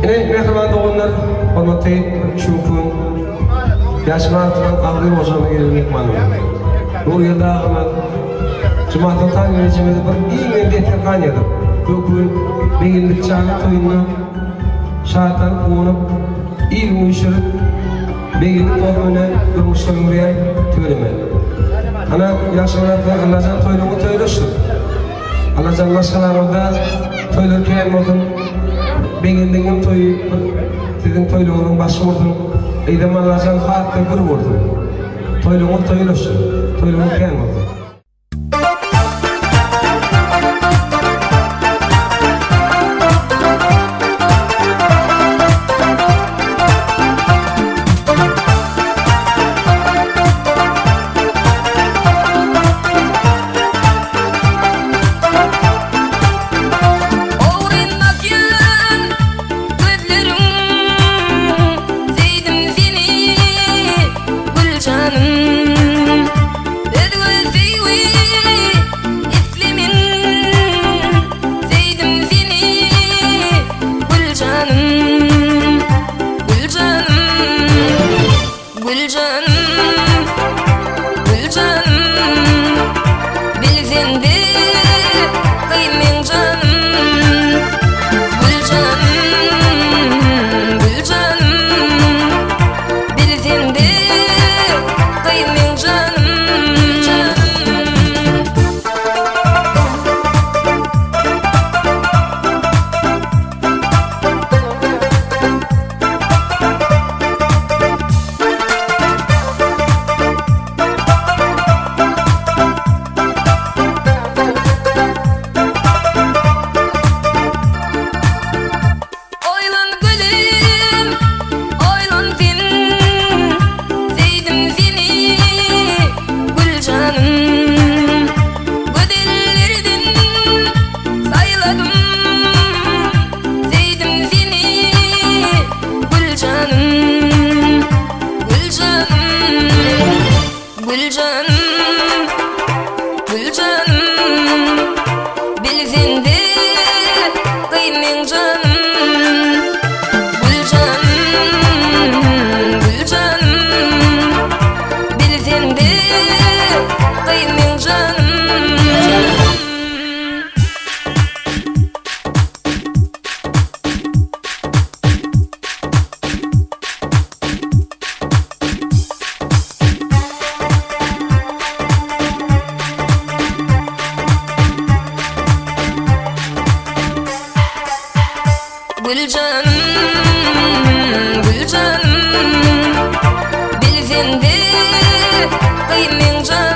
Meni mehriban doğanlar, hormatly şükür. Yaşmardan ağır hocamı gelmek manım. Bu yılda ağırlar. Cuma'dan tanıyıcımızı bir iyi memlekete kanyadım. Bugün beginlik çağrı toyunu şarttan kuğunup, ilmi üşürüp, beginlik olmana durmuşlar buraya tüylemeli. Ana yaşmardan Allah'can toylumu toylaştır. Allah'can başkalarında toylarken olsun, beginliğin toyu, sizin toyluğunun başı vurdun. Eydem Allah'can hakkı bir vurdun. Toyluğun toylaştır. Toyluğun ken olsun. Gülcanım, bilsin de kıymen canım.